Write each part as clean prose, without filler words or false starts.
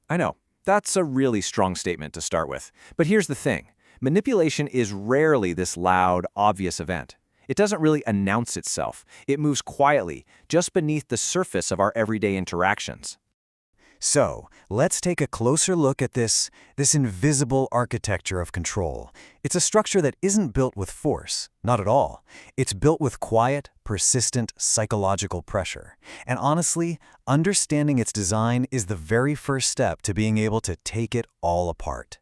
I know. That's a really strong statement to start with. But here's the thing. Manipulation is rarely this loud, obvious event. It doesn't really announce itself. It moves quietly, just beneath the surface of our everyday interactions. So, let's take a closer look at this invisible architecture of control. It's a structure that isn't built with force, not at all. It's built with quiet, persistent psychological pressure. And honestly, understanding its design is the very first step to being able to take it all apart.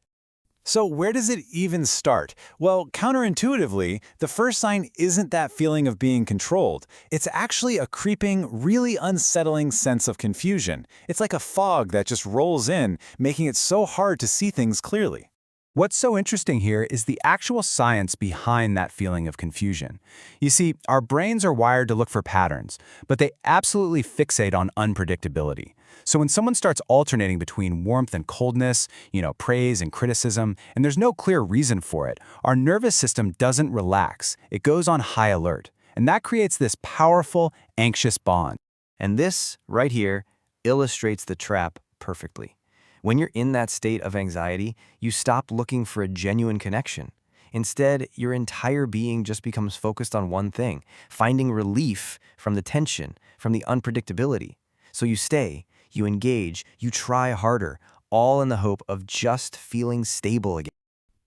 So where does it even start? Well, counterintuitively, the first sign isn't that feeling of being controlled. It's actually a creeping, really unsettling sense of confusion. It's like a fog that just rolls in, making it so hard to see things clearly. What's so interesting here is the actual science behind that feeling of confusion. You see, our brains are wired to look for patterns, but they absolutely fixate on unpredictability. So when someone starts alternating between warmth and coldness, praise and criticism, and there's no clear reason for it, our nervous system doesn't relax. It goes on high alert. And that creates this powerful, anxious bond. And this, right here, illustrates the trap perfectly. When you're in that state of anxiety, you stop looking for a genuine connection. Instead, your entire being just becomes focused on one thing, finding relief from the tension, from the unpredictability. So you stay, you engage, you try harder, all in the hope of just feeling stable again.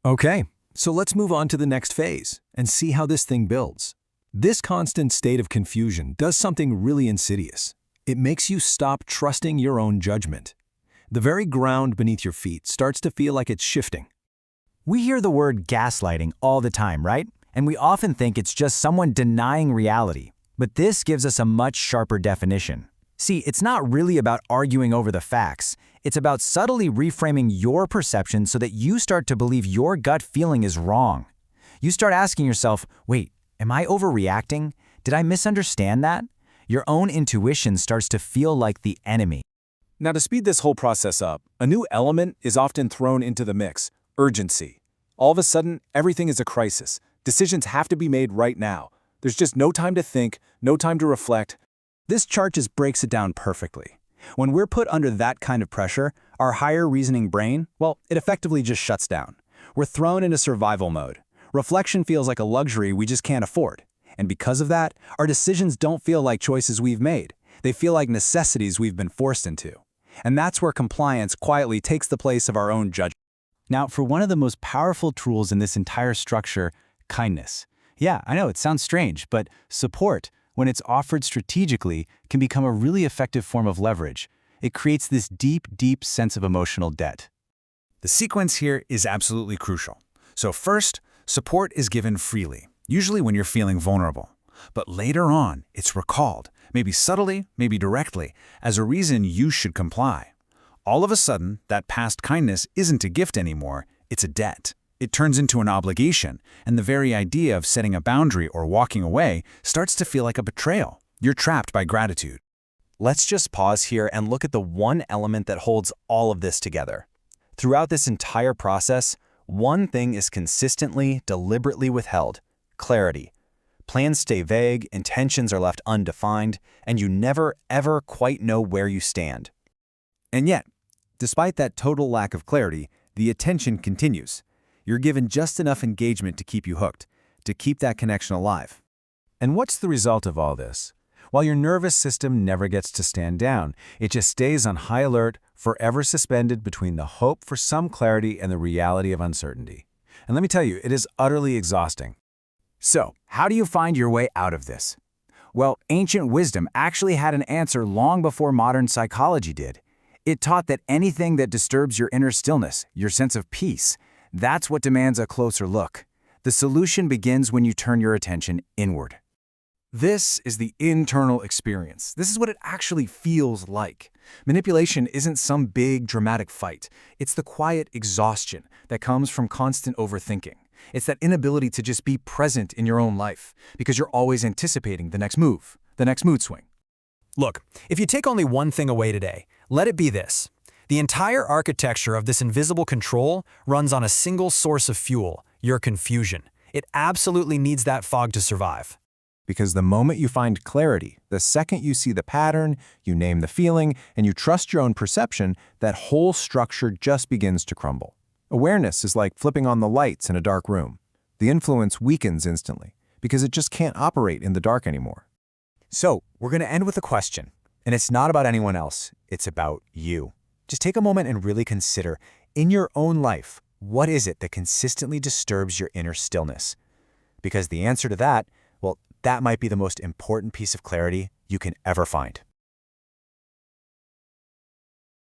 Okay, so let's move on to the next phase and see how this thing builds. This constant state of confusion does something really insidious. It makes you stop trusting your own judgment. The very ground beneath your feet starts to feel like it's shifting. We hear the word gaslighting all the time, right? And we often think it's just someone denying reality. But this gives us a much sharper definition. See, it's not really about arguing over the facts. It's about subtly reframing your perception so that you start to believe your gut feeling is wrong. You start asking yourself, wait, am I overreacting? Did I misunderstand that? Your own intuition starts to feel like the enemy. Now, to speed this whole process up, a new element is often thrown into the mix: urgency. All of a sudden, everything is a crisis. Decisions have to be made right now. There's just no time to think, no time to reflect. This chart just breaks it down perfectly. When we're put under that kind of pressure, our higher reasoning brain, it effectively just shuts down. We're thrown into survival mode. Reflection feels like a luxury we just can't afford. And because of that, our decisions don't feel like choices we've made. They feel like necessities we've been forced into. And that's where compliance quietly takes the place of our own judgment. Now, for one of the most powerful tools in this entire structure, kindness. Yeah, I know it sounds strange, but support, when it's offered strategically, can become a really effective form of leverage. It creates this deep, deep sense of emotional debt. The sequence here is absolutely crucial. So first, support is given freely, usually when you're feeling vulnerable. But later on, it's recalled, maybe subtly, maybe directly, as a reason you should comply. All of a sudden, that past kindness isn't a gift anymore, it's a debt. It turns into an obligation, and the very idea of setting a boundary or walking away starts to feel like a betrayal. You're trapped by gratitude. Let's just pause here and look at the one element that holds all of this together. Throughout this entire process, one thing is consistently, deliberately withheld: clarity. Plans stay vague, intentions are left undefined, and you never, ever quite know where you stand. And yet, despite that total lack of clarity, the attention continues. You're given just enough engagement to keep you hooked, to keep that connection alive. And what's the result of all this? While your nervous system never gets to stand down, it just stays on high alert, forever suspended between the hope for some clarity and the reality of uncertainty. And let me tell you, it is utterly exhausting. So, how do you find your way out of this? Well, ancient wisdom actually had an answer long before modern psychology did. It taught that anything that disturbs your inner stillness, your sense of peace, that's what demands a closer look. The solution begins when you turn your attention inward. This is the internal experience. This is what it actually feels like. Manipulation isn't some big, dramatic fight. It's the quiet exhaustion that comes from constant overthinking. It's that inability to just be present in your own life because you're always anticipating the next move, the next mood swing. Look, if you take only one thing away today, let it be this. The entire architecture of this invisible control runs on a single source of fuel: your confusion. It absolutely needs that fog to survive. Because the moment you find clarity, the second you see the pattern, you name the feeling, and you trust your own perception, that whole structure just begins to crumble. Awareness is like flipping on the lights in a dark room. The influence weakens instantly, because it just can't operate in the dark anymore. So, we're going to end with a question. And it's not about anyone else, it's about you. Just take a moment and really consider, in your own life, what is it that consistently disturbs your inner stillness? Because the answer to that, well, that might be the most important piece of clarity you can ever find.